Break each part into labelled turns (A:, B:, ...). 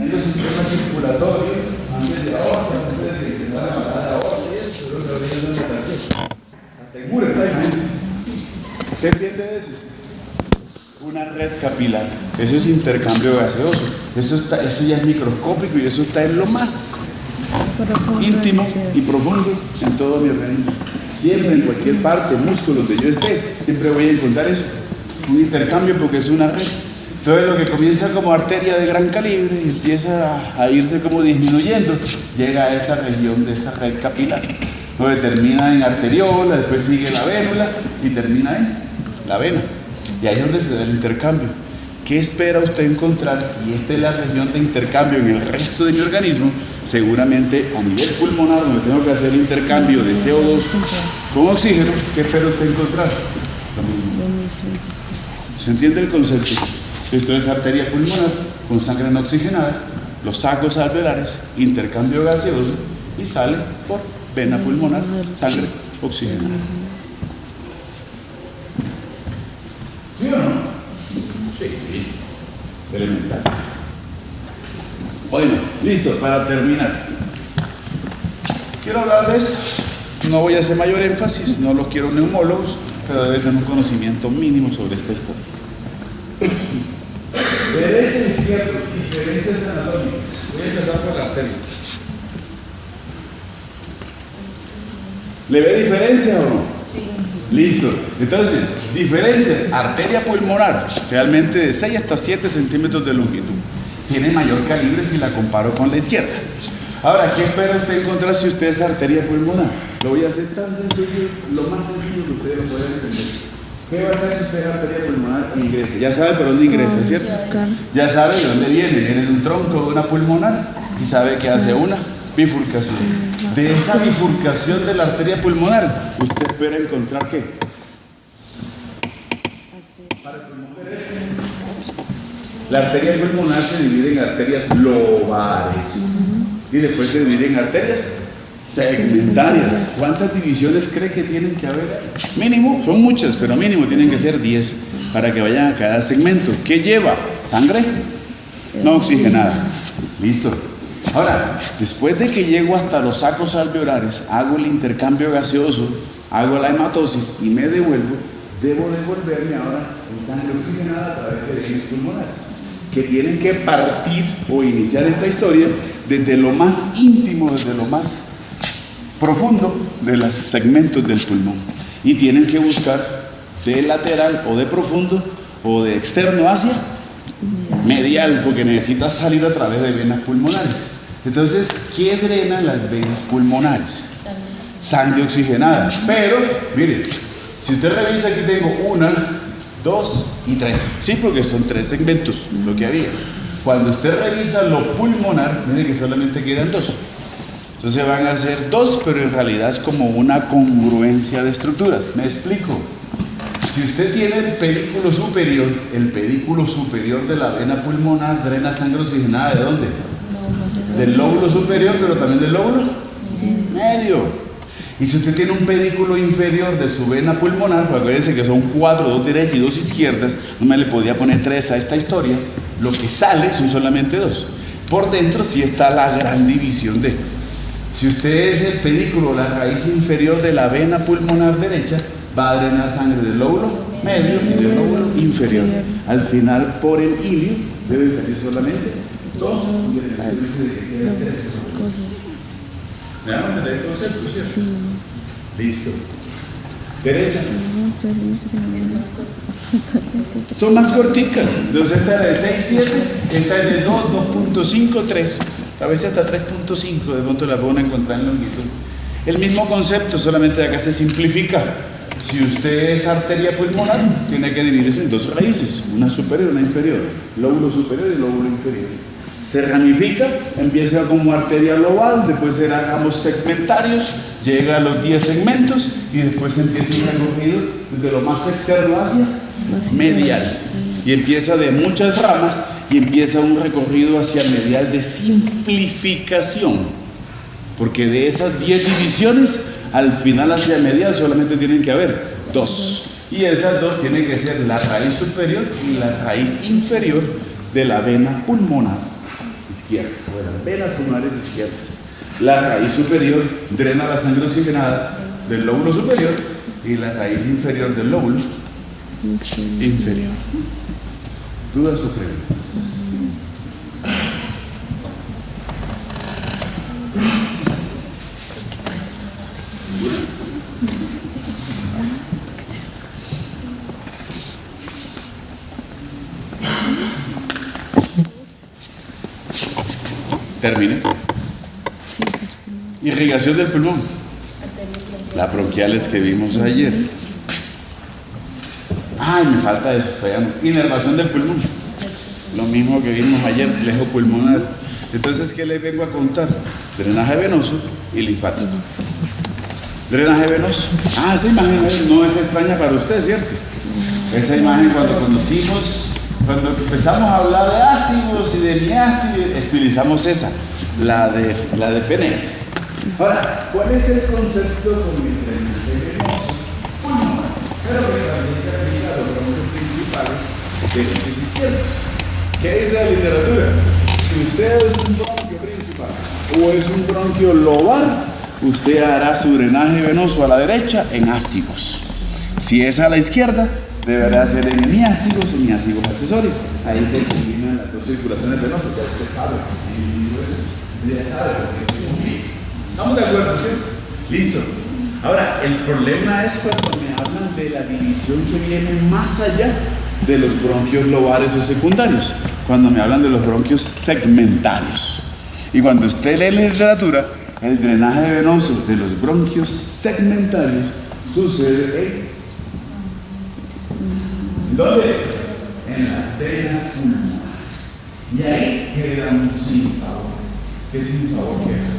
A: el sistema circulatorio, antes de aorta, antes de que se va a pasar la aorta y eso, pero lo que no hasta el muro está ahí. ¿Qué entiende eso? Una red capilar. Eso es intercambio gaseoso. Eso ya es microscópico y eso está en lo más íntimo y profundo en todo mi organismo. Siempre, en cualquier parte, músculo donde yo esté, siempre voy a encontrar eso. Un intercambio porque es una red. Entonces lo que comienza como arteria de gran calibre y empieza a irse como disminuyendo, llega a esa región de esa red capilar, donde termina en arteriola, después sigue la vénula y termina en la vena. Y ahí es donde se da el intercambio. ¿Qué espera usted encontrar si esta es la región de intercambio en el resto de mi organismo? Seguramente a nivel pulmonar, donde tengo que hacer el intercambio de CO2 con oxígeno, ¿qué espera usted encontrar? Lo mismo. ¿Se entiende el concepto? Esto es arteria pulmonar con sangre no oxigenada, los sacos alveolares, intercambio gaseoso y sale por vena pulmonar, sangre oxigenada. ¿Sí o no? Sí. Elemental. Bueno, listo, para terminar. Quiero hablarles, no voy a hacer mayor énfasis, no los quiero neumólogos, pero deben tener un conocimiento mínimo sobre esta historia. Derecha y izquierda, diferencias anatómicas. Voy a empezar por la arteria. ¿Le ve diferencia o no?
B: Sí.
A: Listo. Entonces, diferencias. Arteria pulmonar, realmente de 6 hasta 7 centímetros de longitud. Tiene mayor calibre si la comparo con la izquierda. Ahora, ¿qué espera usted encontrar si usted es arteria pulmonar? Lo voy a hacer tan sencillo, lo más sencillo que ustedes lo puedan entender. ¿Qué va a hacer si usted es arteria pulmonar e ingresa? Ya sabe por dónde ingresa, ¿cierto? Ya sabe de dónde viene. Viene de un tronco de una pulmonar y sabe que hace una bifurcación. De esa bifurcación de la arteria pulmonar, usted espera encontrar ¿qué? La arteria pulmonar se divide en arterias lobares y después se divide en arterias segmentarias. ¿Cuántas divisiones cree que tienen que haber? Mínimo, son muchas, pero mínimo tienen que ser 10 para que vayan a cada segmento. ¿Qué lleva? Sangre no oxigenada. Listo. Ahora, después de que llego hasta los sacos alveolares, hago el intercambio gaseoso, hago la hematosis y me devuelvo, debo devolverme ahora en sangre oxigenada a través de venas pulmonares, que tienen que partir o iniciar esta historia desde lo más íntimo, desde lo más profundo de los segmentos del pulmón. Y tienen que buscar de lateral o de profundo o de externo hacia medial, porque necesita salir a través de venas pulmonares. Entonces, ¿qué drenan las venas pulmonares? Sangre oxigenada. Pero, mire, si usted revisa, aquí tengo 1, 2 y 3. Sí, porque son 3 segmentos lo que había. Cuando usted revisa lo pulmonar, mire que solamente quedan 2. Entonces van a ser 2, pero en realidad es como una congruencia de estructuras. ¿Me explico? Si usted tiene el pedículo superior de la vena pulmonar drena sangre oxigenada, ¿de dónde? Del lóbulo superior, pero también del lóbulo medio. Y si usted tiene un pedículo inferior de su vena pulmonar, pues acuérdense que son 4, 2 derechas y 2 izquierdas, no me le podía poner 3 a esta historia, lo que sale son solamente 2. Por dentro sí está la gran división de. Si usted es el pedículo, la raíz inferior de la vena pulmonar derecha, va a drenar sangre del lóbulo medio y del lóbulo inferior. Al final, por el ilio, debe salir solamente 2. ¿Me van a entender el concepto, cierto? Sí. Listo. Derecha. Son más corticas. Entonces esta es de 6, 7, esta es de 2, 2.5, 3. A veces hasta 3.5, de pronto la pueden encontrar en longitud. El mismo concepto, solamente acá se simplifica. Si usted es arteria pulmonar, tiene que dividirse en 2 raíces, una superior y una inferior. Lóbulo superior y lóbulo inferior. Se ramifica, empieza como arteria lobal, después será ramos segmentarios, llega a los 10 segmentos y después empieza un recorrido desde lo más externo hacia medial. Y empieza de muchas ramas y empieza un recorrido hacia el medial de simplificación. Porque de esas 10 divisiones, al final hacia el medial solamente tienen que haber 2. Y esas 2 tienen que ser la raíz superior y la raíz inferior de la vena pulmonar. izquierda, o de las venas pulmonares izquierdas. La raíz superior drena la sangre oxigenada del lóbulo superior y la raíz inferior del lóbulo inferior. ¿Dudas o preguntas? Termine. Irrigación del pulmón. La bronquiales que vimos ayer. Ay, me falta eso. Inervación del pulmón. Lo mismo que vimos ayer, flejo pulmonar. Entonces, ¿qué les vengo a contar? Drenaje venoso y linfático. Drenaje venoso. Esa imagen no es extraña para usted, ¿cierto? Esa imagen cuando empezamos a hablar de ácidos y de miácidos, utilizamos esa, la de Fenés. Ahora, ¿cuál es el concepto con el drenaje venoso? Pulmonar. Pero que también se aplica a los bronquios principales de los izquierdos. ¿Qué dice la literatura? Si usted es un bronquio principal o es un bronquio lobar, usted hará su drenaje venoso a la derecha en ácidos. Si es a la izquierda, deberá ser en hemiácidos o hemiácidos accesorios. Ahí se combinan las dos circulaciones venosas, ya usted sabe. Ya sabe lo que es conmigo. ¿Estamos de acuerdo, sí? Listo. Ahora, el problema es cuando me hablan de la división que viene más allá de los bronquios lobares o secundarios, cuando me hablan de los bronquios segmentarios. Y cuando usted lee la literatura, el drenaje venoso de los bronquios segmentarios sucede ¿en dónde? En las venas pulmonares. Y ahí queda un sinsabor. ¿Qué sinsabor queda?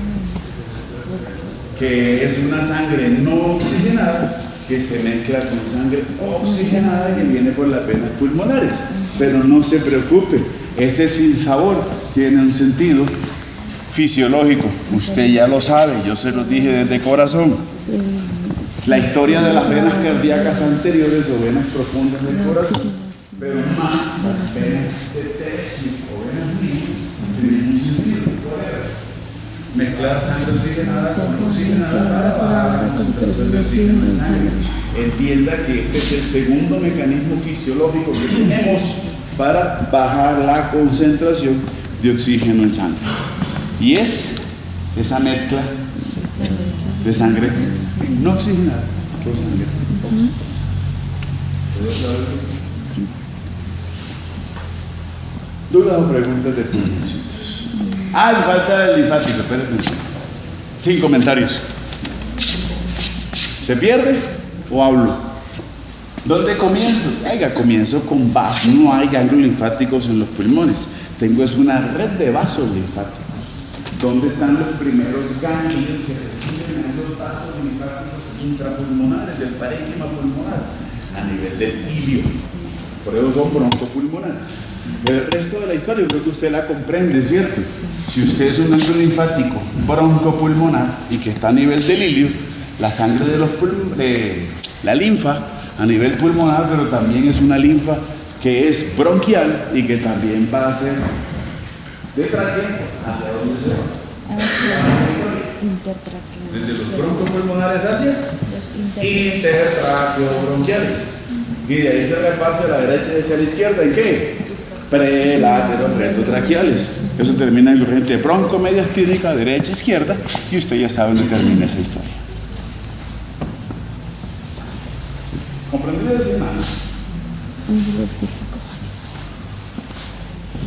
A: Que es una sangre no oxigenada que se mezcla con sangre oxigenada que viene por las venas pulmonares. Pero no se preocupe, ese sinsabor tiene un sentido fisiológico. Usted ya lo sabe, yo se lo dije desde corazón. La historia de las venas cardíacas anteriores o venas profundas del corazón, pero más las venas de tercio o venas mías, tienen un sentido. Mezclar sangre oxigenada con oxigenada para bajar la concentración de oxígeno en sangre. Entienda que este es el segundo mecanismo fisiológico que tenemos para bajar la concentración de oxígeno en sangre. Y es esa mezcla de sangre no oxigenada con sangre. ¿Dudas o preguntas de pulmoncitos? Me falta el linfático, espérenme. Sin comentarios. ¿Se pierde o hablo? ¿Dónde comienzo? Comienzo con vasos. No hay ganglios linfáticos en los pulmones. Tengo es una red de vasos linfáticos. ¿Dónde están los primeros ganglios que reciben esos vasos linfáticos intrapulmonares del parénquima pulmonar? A nivel del ilio. Por eso son broncopulmonares. El resto de la historia creo que usted la comprende, ¿cierto? Si usted es un ganglio linfático broncopulmonar y que está a nivel del ilio, la sangre de la linfa a nivel pulmonar, pero también es una linfa que es bronquial y que también va a ser de tráquea hacia dónde se va. Desde los broncopulmonares hacia intertraqueobronquiales. Y de ahí se reparte a la derecha y hacia la izquierda. ¿En qué? Preláteros rectotraqueales. Eso termina en corriente broncomediastínica, derecha, izquierda, y usted ya sabe dónde termina esa historia. ¿Comprendido ese más?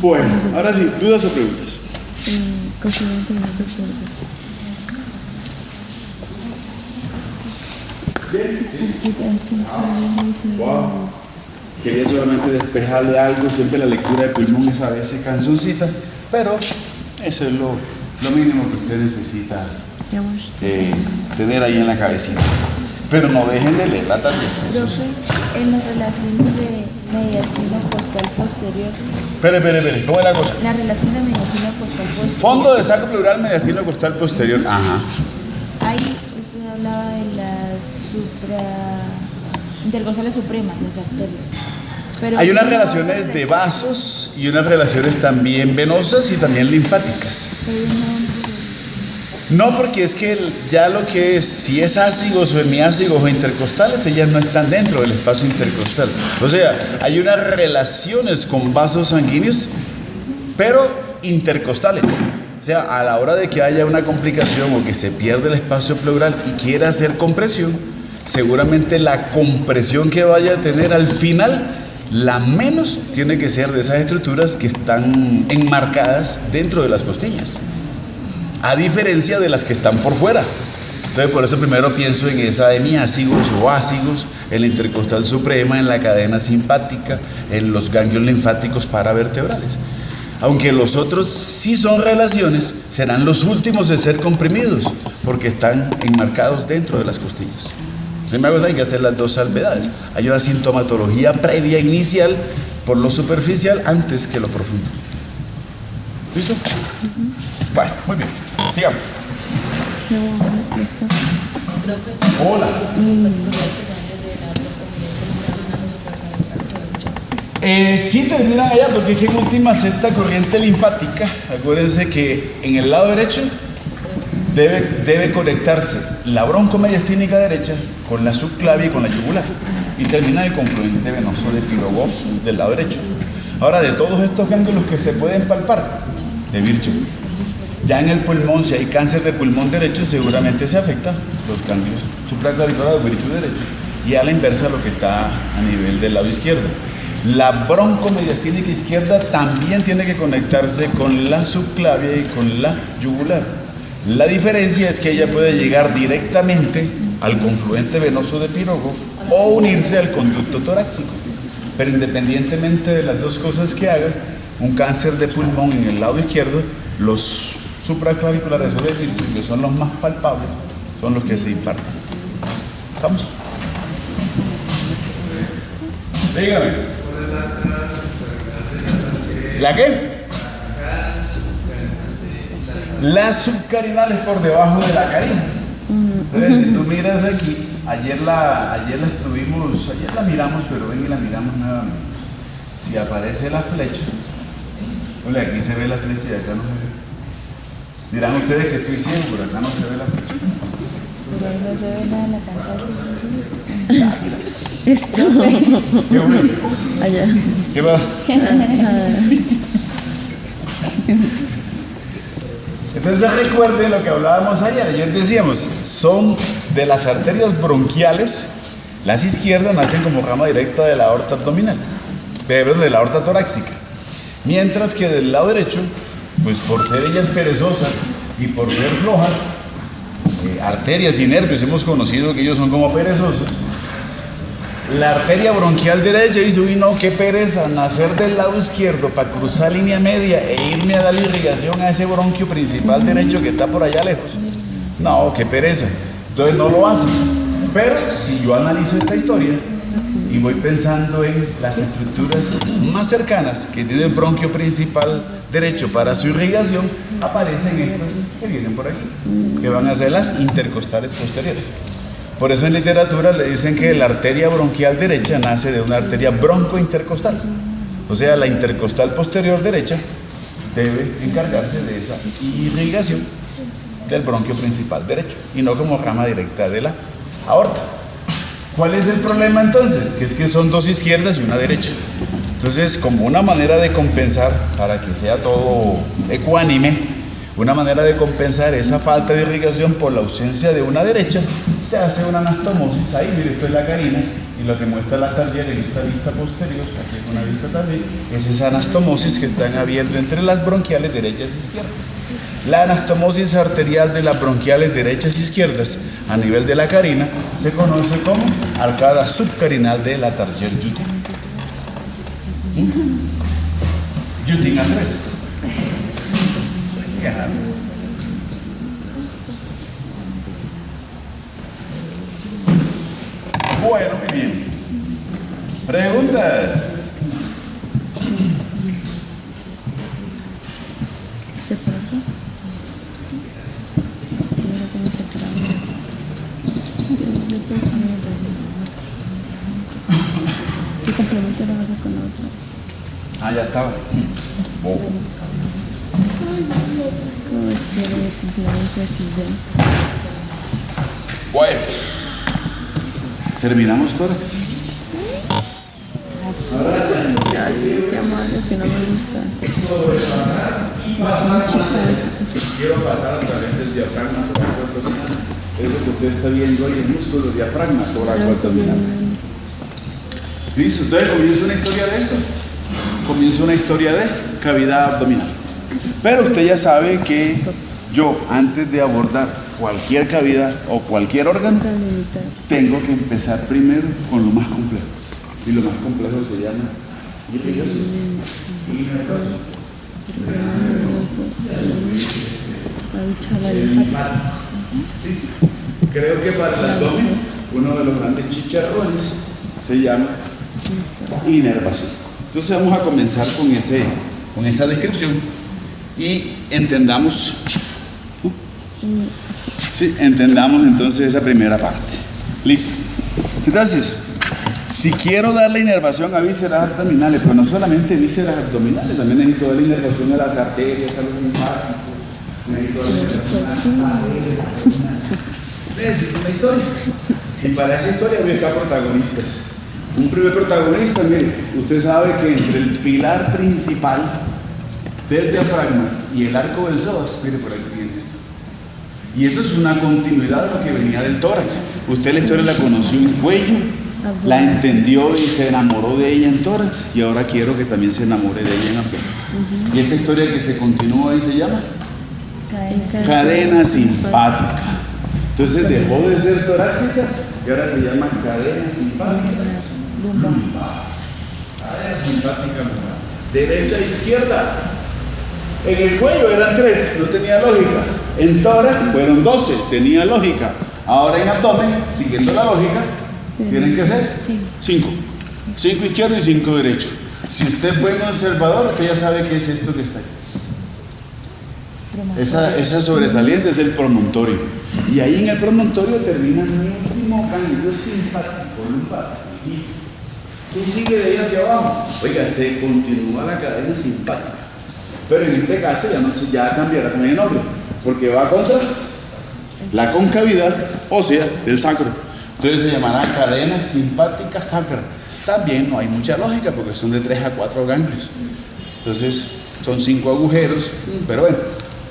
A: Bueno, ahora sí, ¿dudas o preguntas? Bien, sí. Wow. Quería solamente despejarle algo. Siempre la lectura de pulmón es a veces canzoncita, pero eso es lo mínimo que usted necesita tener ahí en la cabecita. Pero no dejen de leerla también.
B: Profe, en las relaciones de mediastino costal posterior.
A: Espere, ¿cómo es la cosa?
B: La relación de mediastino costal posterior.
A: Fondo de saco pleural mediastino costal posterior. Ajá.
B: Ahí usted hablaba de las intercostales supremas, las arterias. Pero
A: Hay unas
B: no,
A: relaciones de vasos y unas relaciones también venosas y también linfáticas. No, porque es que ya lo que es, si es ácigos o hemiácigos o intercostales, ellas no están dentro del espacio intercostal. O sea, hay unas relaciones con vasos sanguíneos, pero intercostales. O sea, a la hora de que haya una complicación o que se pierde el espacio pleural y quiera hacer compresión, seguramente la compresión que vaya a tener al final, la menos tiene que ser de esas estructuras que están enmarcadas dentro de las costillas, a diferencia de las que están por fuera. Entonces, por eso primero pienso en esa hemiácigos o ácigos, en la intercostal suprema, en la cadena simpática, en los ganglios linfáticos paravertebrales. Aunque los otros sí son relaciones, serán los últimos de ser comprimidos, porque están enmarcados dentro de las costillas. Sin embargo, hay que hacer las dos salvedades. Hay una sintomatología previa inicial por lo superficial antes que lo profundo. ¿Listo? Bueno, muy bien. Sigamos. Hola. Sí terminan allá, porque es que en últimas esta corriente linfática, acuérdense que en el lado derecho debe conectarse la broncomediastínica derecha con la subclavia y con la yugular, y termina el confluente venoso de Pirogov del lado derecho. Ahora, de todos estos ganglios que se pueden palpar, de Virchow, ya en el pulmón, si hay cáncer de pulmón derecho, seguramente se afecta los ganglios supraclaviculares de Virchow derecho, y a la inversa lo que está a nivel del lado izquierdo. La broncomediastínica izquierda también tiene que conectarse con la subclavia y con la yugular. La diferencia es que ella puede llegar directamente al confluente venoso de Pirogov o unirse al conducto torácico. Pero independientemente de las dos cosas que haga, un cáncer de pulmón en el lado izquierdo, los supraclaviculares o de Virchow, que son los más palpables, son los que se infartan. ¿Estamos? Dígame. ¿La qué? Las subcarinales por debajo de la carina. Entonces, si tú miras aquí, ayer la miramos, pero ven y la miramos nuevamente. Si aparece la flecha, ole, aquí se ve la flecha y acá no se ve. Dirán ustedes que estoy ciego, pero acá no se ve la flecha.
B: Pero ahí no se ve nada en la pantalla.
C: Esto.
A: ¿Qué bueno?
C: Allá.
A: ¿Qué va? Entonces recuerden lo que hablábamos ayer. Ayer decíamos, son de las arterias bronquiales, las izquierdas nacen como rama directa de la aorta abdominal, pero de la aorta torácica. Mientras que del lado derecho, pues por ser ellas perezosas y por ser flojas, arterias y nervios, hemos conocido que ellos son como perezosos. La arteria bronquial derecha dice, uy no, qué pereza, nacer del lado izquierdo para cruzar línea media e irme a dar irrigación a ese bronquio principal derecho que está por allá lejos. No, qué pereza. Entonces no lo hacen. Pero si yo analizo esta historia y voy pensando en las estructuras más cercanas que tiene el bronquio principal derecho para su irrigación, aparecen estas que vienen por aquí, que van a ser las intercostales posteriores. Por eso en literatura le dicen que la arteria bronquial derecha nace de una arteria broncointercostal. O sea, la intercostal posterior derecha debe encargarse de esa irrigación del bronquio principal derecho y no como rama directa de la aorta. ¿Cuál es el problema entonces? Que es que son dos izquierdas y una derecha. Entonces, como una manera de compensar para que sea todo ecuánime, una manera de compensar esa falta de irrigación por la ausencia de una derecha, se hace una anastomosis. Ahí, mire, esto es la carina, y lo que muestra la tarjeta en esta vista posterior, aquí es una vista también, es esa anastomosis que están habiendo entre las bronquiales derechas e izquierdas. La anastomosis arterial de las bronquiales derechas e izquierdas a nivel de la carina se conoce como arcada subcarinal de la Target-Juting. Juting Andrés. Bueno, muy bien. ¿Preguntas?
C: ¿Se por acá? Mira cómo se traba. complemento la base con la otra.
A: Ah, ya estaba. Oh.
C: Cobertura de complemento así de.
A: Bueno. Terminamos tórax.
C: Ay, ese amable que no me gusta.
A: Quiero pasar a través del diafragma toracoabdominal. Eso que usted está viendo ahí, el músculo diafragma toracoabdominal. Listo, entonces comienza una historia de esto. Comienza una historia de cavidad abdominal. Pero usted ya sabe que yo, antes de abordar cualquier cavidad o cualquier órgano, tengo que empezar primero con lo más complejo. Y lo más complejo se llama hiperiosis. Creo que para el abdomen, uno de los grandes chicharrones se llama inervación. Entonces vamos a comenzar con esa descripción y entendamos entonces esa primera parte. Listo. Entonces, si quiero dar la inervación a vísceras abdominales, pero no solamente vísceras abdominales, también necesito dar la inervación a las arterias, a los linfáticos, necesito dar la inervación a las paredes. Necesito una historia. Y para esa historia voy a buscar protagonistas. Un primer protagonista, mire, usted sabe que entre el pilar principal del diafragma y el arco del psoas, mire por aquí viene esto. Y eso es una continuidad de lo que venía del tórax. Usted la historia la conoció en cuello, la entendió y se enamoró de ella en tórax, y ahora quiero que también se enamore de ella en abdomen. Y esta historia que se continúa ahí se llama cadena simpática. Entonces dejó de ser torácica y ahora se llama cadena simpática lumbar. Cadena simpática lumbar. Derecha e izquierda. En el cuello eran 3, no tenía lógica. En tórax fueron 12, tenía lógica. Ahora en abdomen, siguiendo la lógica, tienen que ser 5. 5 izquierdo y 5 derecho. Si usted es buen observador, usted ya sabe qué es esto que está ahí. Esa sobresaliente es el promontorio. Y ahí en el promontorio termina mi último ganglio simpático lumbar. ¿Qué sigue de ahí hacia abajo? Oiga, se continúa la cadena simpática. Pero en este caso ya cambiará también el nombre, porque va contra la concavidad ósea del sacro. Entonces se llamará cadena simpática sacra. También no hay mucha lógica porque son de 3 a 4 ganglios. Entonces son 5 agujeros, pero bueno,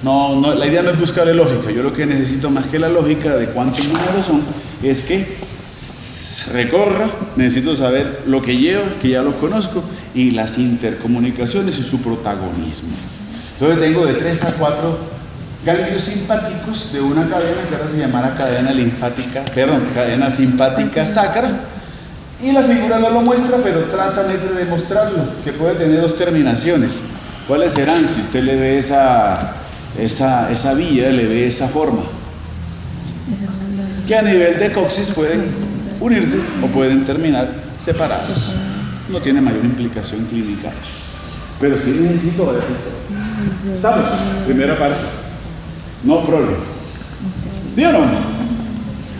A: no, la idea no es buscarle lógica. Yo lo que necesito más que la lógica de cuántos números son es que recorra, necesito saber lo que lleva, que ya lo conozco, y las intercomunicaciones y su protagonismo. Entonces tengo de 3 a 4 ganglios simpáticos de una cadena que ahora se llamará cadena simpática sacra, y la figura no lo muestra, pero trata de demostrarlo, que puede tener 2 terminaciones. ¿Cuáles serán? Si usted le ve esa vía, le ve esa forma, que a nivel de coxis pueden unirse o pueden terminar separados. No tiene mayor implicación clínica, pero sí necesito ver esto. ¿Estamos? Primera parte. No problema. ¿Sí o no?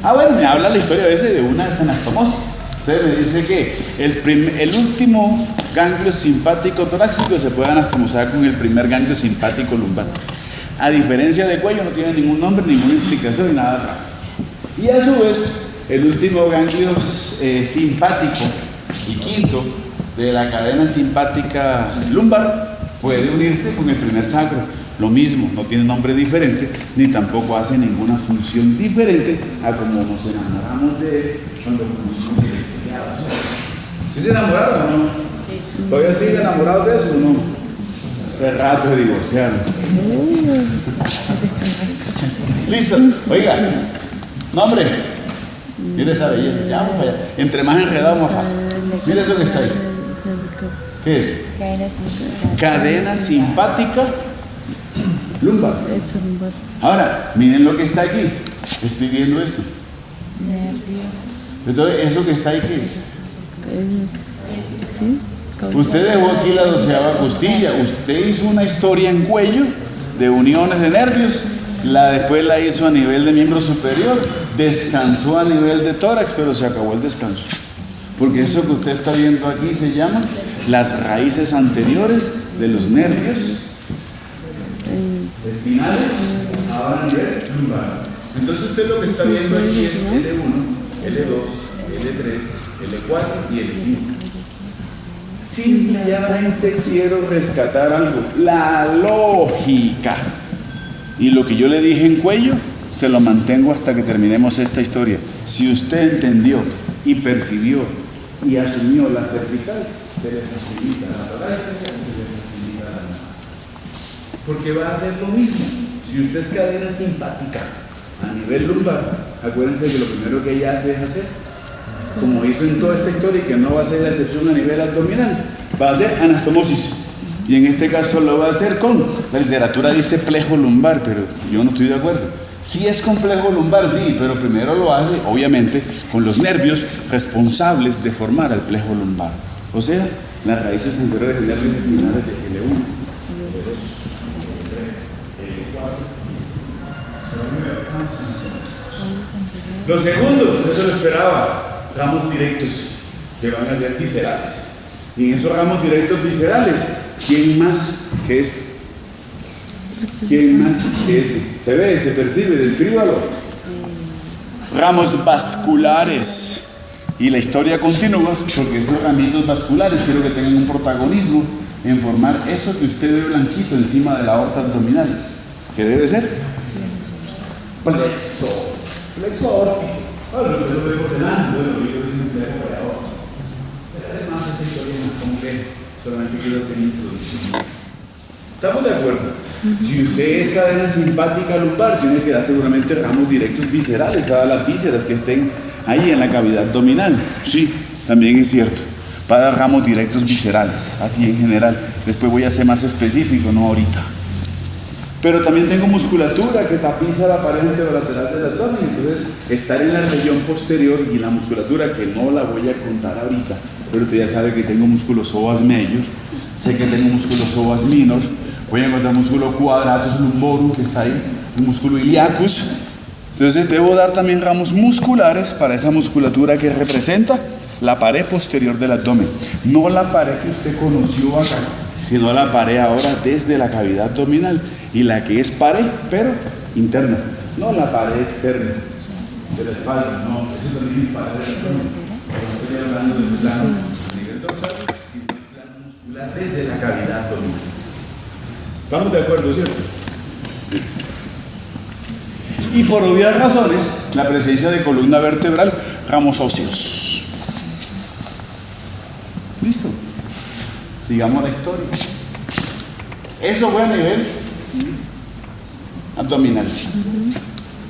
A: Ah, bueno, me habla la historia a veces de una anastomosis. Usted me dice que el último ganglio simpático torácico se puede anastomosar con el primer ganglio simpático lumbar. A diferencia de cuello, no tiene ningún nombre, ninguna explicación y nada raro. Y a su vez, el último ganglio simpático y quinto de la cadena simpática lumbar puede unirse con el primer sacro. Lo mismo, no tiene nombre diferente, ni tampoco hace ninguna función diferente a como nos enamoramos de él cuando conocimos el estudiado. ¿Sí se enamoraron o no? Sí. ¿Todavía siguen enamorados de eso o no? Hace rato de divorciar. Listo, oiga, nombre. Mire esa belleza, ya vamos para allá. Entre más enredado, más fácil. Mire eso que está ahí. ¿Qué es? Cadena simpática lumbar. Ahora, miren lo que está aquí. Estoy viendo esto. Entonces, ¿eso que está ahí qué es? Usted dejó aquí la 12ª costilla. Usted hizo una historia en cuello de uniones de nervios. Después la hizo a nivel de miembro superior. Descansó a nivel de tórax, pero se acabó el descanso. Porque eso que usted está viendo aquí se llama las raíces anteriores de los nervios espinales, ahora a nivel lumbar. Entonces usted lo que está viendo aquí es L1, L2, L3, L4 y L5. Simplemente quiero rescatar algo, la lógica. Y lo que yo le dije en cuello, se lo mantengo hasta que terminemos esta historia. Si usted entendió y percibió y asumió la cervical, se le facilita la torácica, se le facilita la lumbar. Porque va a hacer lo mismo. Si usted es cadena simpática a nivel lumbar, acuérdense que lo primero que ella hace es hacer, como hizo en toda esta historia, que no va a ser la excepción a nivel abdominal, va a hacer anastomosis. Y en este caso lo va a hacer con, la literatura dice plejo lumbar, pero yo no estoy de acuerdo. Sí es complejo lumbar, sí, pero primero lo hace, obviamente, con los nervios responsables de formar el plejo lumbar. O sea, las raíces anteriores de nervios espinales de L1, L2, L3, L4. Lo segundo, eso lo esperaba, ramos directos que van a ser viscerales. Y en esos ramos directos viscerales, ¿quién más que esto? ¿Quién más que ese? ¿Se ve? ¿Se percibe? Descríbalo. Ramos vasculares. Y la historia continúa porque esos ramitos vasculares quiero que tengan un protagonismo en formar eso que usted ve blanquito encima de la aorta abdominal. ¿Qué debe ser? Plexo. Plexo aórtico. Ahora lo que yo veo delante, bueno, yo hice un plexo de aorta. Pero es más, esa historia es más compleja. Solamente quiero hacer introducción. ¿Estamos de acuerdo? Si usted es cadena simpática lumbar, tiene que dar seguramente ramos directos viscerales, todas las vísceras que estén ahí en la cavidad abdominal. Sí, también es cierto. Va a dar ramos directos viscerales, así en general. Después voy a ser más específico, no ahorita. Pero también tengo musculatura que tapiza la pared anterolateral del abdomen. Entonces, estar en la región posterior y la musculatura, que no la voy a contar ahorita, pero usted ya sabe que tengo músculos psoas major, sé que tengo músculos psoas minor. Voy a encontrar músculo quadratus lumborum, que está ahí, un músculo iliacus. Entonces debo dar también ramos musculares para esa musculatura que representa la pared posterior del abdomen. No la pared que usted conoció acá, sino la pared ahora desde la cavidad abdominal. Y la que es pared, pero interna. No la pared externa de la espalda, no, eso también es pared del abdomen. Cuando estoy hablando del plano a nivel dorsal, sino el plano muscular desde la cavidad abdominal. ¿Estamos de acuerdo, cierto? Y por obvias razones, la presencia de columna vertebral, ramos óseos. ¿Listo? Sigamos la historia. Eso fue a nivel abdominal.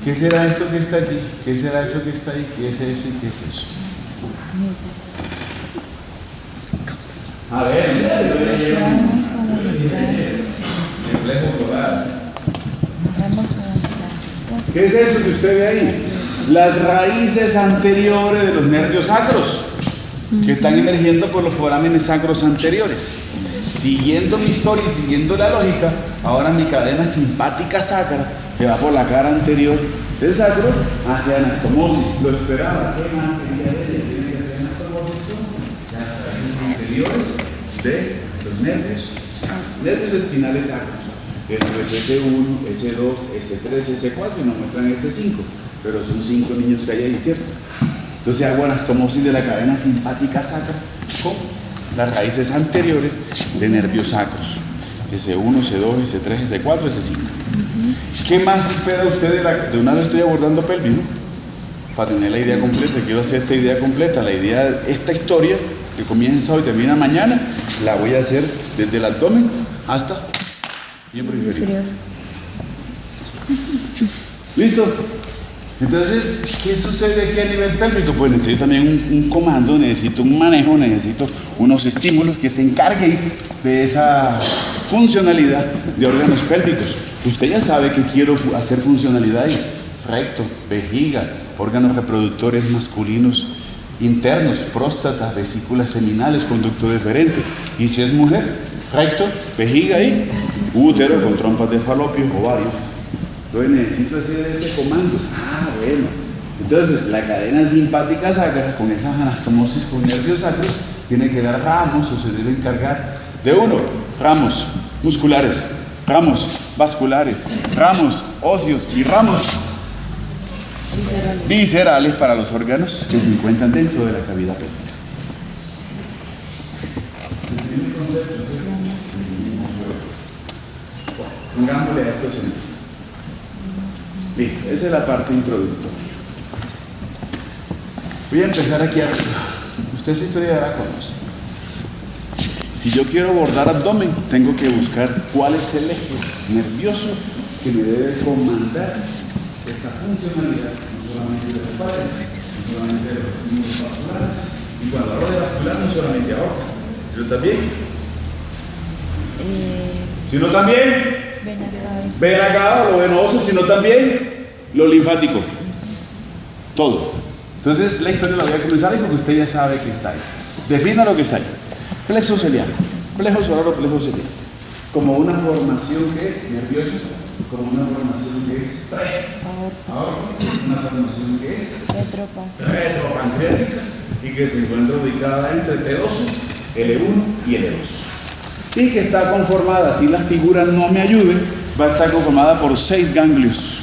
A: ¿Qué será esto que está aquí? ¿Qué será eso que está ahí? ¿Qué es eso y qué es eso? A ver, ¿qué es eso que usted ve ahí? Las raíces anteriores de los nervios sacros que están emergiendo por los forámenes sacros anteriores. Siguiendo mi historia y siguiendo la lógica, ahora mi cadena simpática sacra que va por la cara anterior del sacro hace anastomosis. Lo esperaba. ¿Qué más sería de ella? Tiene que hacer anastomosis. Las raíces anteriores de los nervios sacros, nervios espinales sacros. Entonces S1, S2, S3, S4 y nos muestran S5, pero son 5 niños que hay ahí, ¿cierto? Entonces hago anastomosis de la cadena simpática sacra con las raíces anteriores de nervios sacros. S1, S2, S3, S4, S5. ¿Qué más espera usted de una vez estoy abordando pelvis, ¿no? Para tener la idea completa, quiero hacer esta idea completa, la idea, esta historia que comienza hoy y termina mañana, la voy a hacer desde el abdomen hasta miembro inferior. ¿Listo? Entonces, ¿qué sucede aquí a nivel pélvico? Pues necesito también un comando, necesito un manejo, necesito unos estímulos que se encarguen de esa funcionalidad de órganos pélvicos. Usted ya sabe que quiero hacer funcionalidad ahí. Recto, vejiga, órganos reproductores masculinos internos, próstata, vesículas seminales, conducto deferente. Y si es mujer, recto, vejiga ahí, útero con trompas de falopio, ovarios. Entonces necesito hacer ese comando. Ah, bueno. Entonces, la cadena simpática sacra, con esas anastomosis con nervios sacros, tiene que dar ramos o se debe encargar de uno, ramos musculares, ramos vasculares, ramos óseos y ramos viscerales para los órganos que se encuentran dentro de la cavidad pélvica. Pongámosle a esto sentido. Listo, esa es la parte introductoria. Voy a empezar aquí arriba. Usted esa historia ya la conoce. Si yo quiero abordar abdomen, tengo que buscar cuál es el eje nervioso que me debe comandar esta funcionalidad, no solamente de los paredes, no solamente de los músculos vasculares. Y cuando hablo de vascular, no solamente aorta, sino también. Sino también. Vena cava, lo venoso, sino también lo linfático. Todo. Entonces, la historia la voy a comenzar ahí porque usted ya sabe que está ahí. Defina lo que está ahí. Plexo celiaco, plejo solar o plejo celiaco, como una formación que es nerviosa, como una formación que es una formación que es retropancreática y que se encuentra ubicada entre T2, L1 y L2. Y que está conformada, si la figura no me ayude, va a estar conformada por 6 ganglios,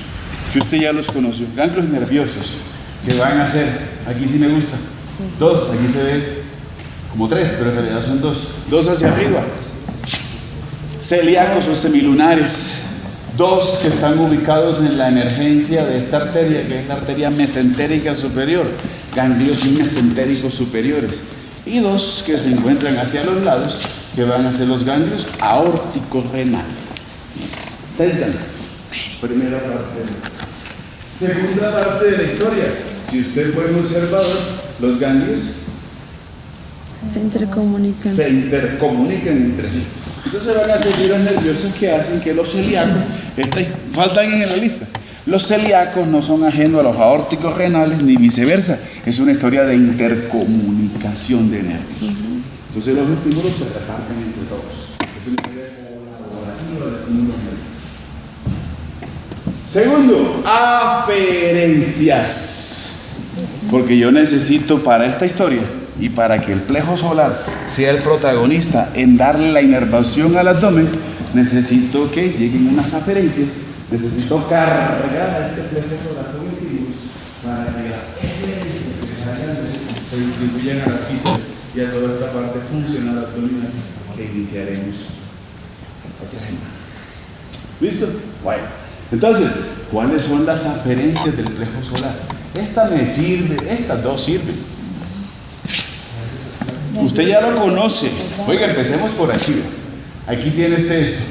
A: que usted ya los conoció, ganglios nerviosos, que van a ser, aquí sí me gusta, 2, aquí se ve como 3, pero en realidad son 2 hacia arriba, celíacos o semilunares, 2 que están ubicados en la emergencia de esta arteria, que es la arteria mesentérica superior, ganglios mesentéricos superiores, y 2 que se encuentran hacia los lados, que van a ser los ganglios aórticos renales. 6 ganglios. Primera parte. Segunda parte de la historia. Si usted es buen observador, los ganglios
C: Se intercomunican.
A: se intercomunican entre sí. Entonces van a ser fibras nerviosas que hacen que los celíacos, faltan en la lista. Los celíacos no son ajenos a los aórticos renales ni viceversa. Es una historia de intercomunicación de nervios. Entonces los estímulos se reparten entre todos. Es una historia colaborativa de estímulos nerviosos. Segundo, aferencias. Porque yo necesito para esta historia y para que el plejo solar sea el protagonista en darle la inervación al abdomen, necesito que lleguen unas aferencias, necesito cargar a este plejo solar con estímulos para que las aferencias que salgan se distribuyan a las vísceras y a toda esta parte funcional abdominal que iniciaremos otra semana. ¿Listo? Bueno, entonces, ¿cuáles son las aferencias del plejo solar? Esta me sirve, estas 2 sirven. Usted ya lo conoce. Oiga, empecemos por aquí. Aquí tiene usted esto.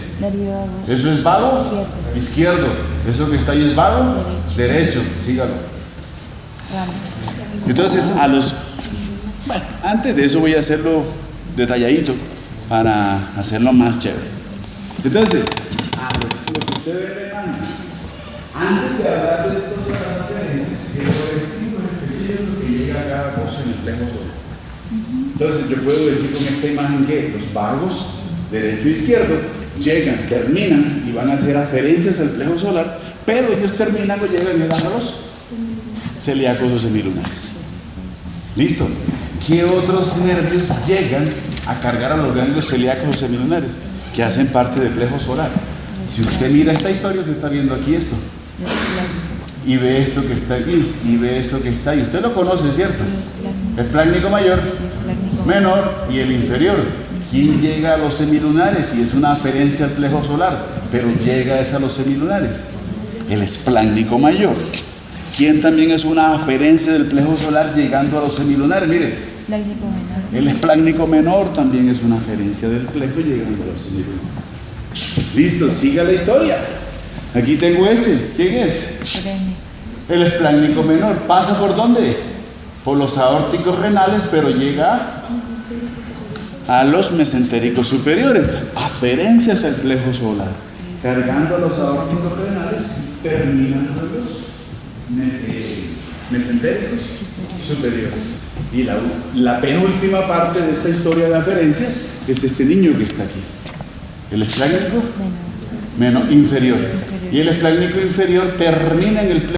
A: ¿Eso es vago? Izquierdo. ¿Eso que está ahí es vago? Derecho. Sígalo. Entonces, bueno, antes de eso voy a hacerlo detalladito para hacerlo más chévere. Entonces, lo que usted ve de antes de hablar de todas las aferencias, quiero decir los específicos que llega a cada cosa en el plejo solar. Entonces yo puedo decir con esta imagen que los vagos, derecho e izquierdo, llegan, terminan y van a hacer aferencias al plejo solar, pero ellos terminan o llegan a los celíacos o semilunares. ¿Listo? ¿Qué otros nervios llegan a cargar a los ganglios celíacos o semilunares que hacen parte del plejo solar? Si usted mira esta historia, usted está viendo aquí esto. Y ve esto que está aquí, y ve esto que está ahí. Usted lo conoce, ¿cierto? El plácnico mayor, menor y el inferior. ¿Quién llega a los semilunares? Y es una aferencia al plejo solar, pero llega a los semilunares. El esplácnico mayor. ¿Quién también es una aferencia del plejo solar llegando a los semilunares? Mire, el esplácnico menor también es una aferencia del plejo llegando a los semilunares. Listo, siga la historia. Aquí tengo este. ¿Quién es? El esplácnico menor. ¿Pasa por dónde? Por los aórticos renales, pero llega a los mesentéricos superiores. Aferencias al plejo solar. Cargando a los aórticos renales, terminando los mesentéricos superiores. Y la penúltima parte de esta historia de aferencias es este niño que está aquí. El esplácnico inferior. Y el esplácnico inferior termina en el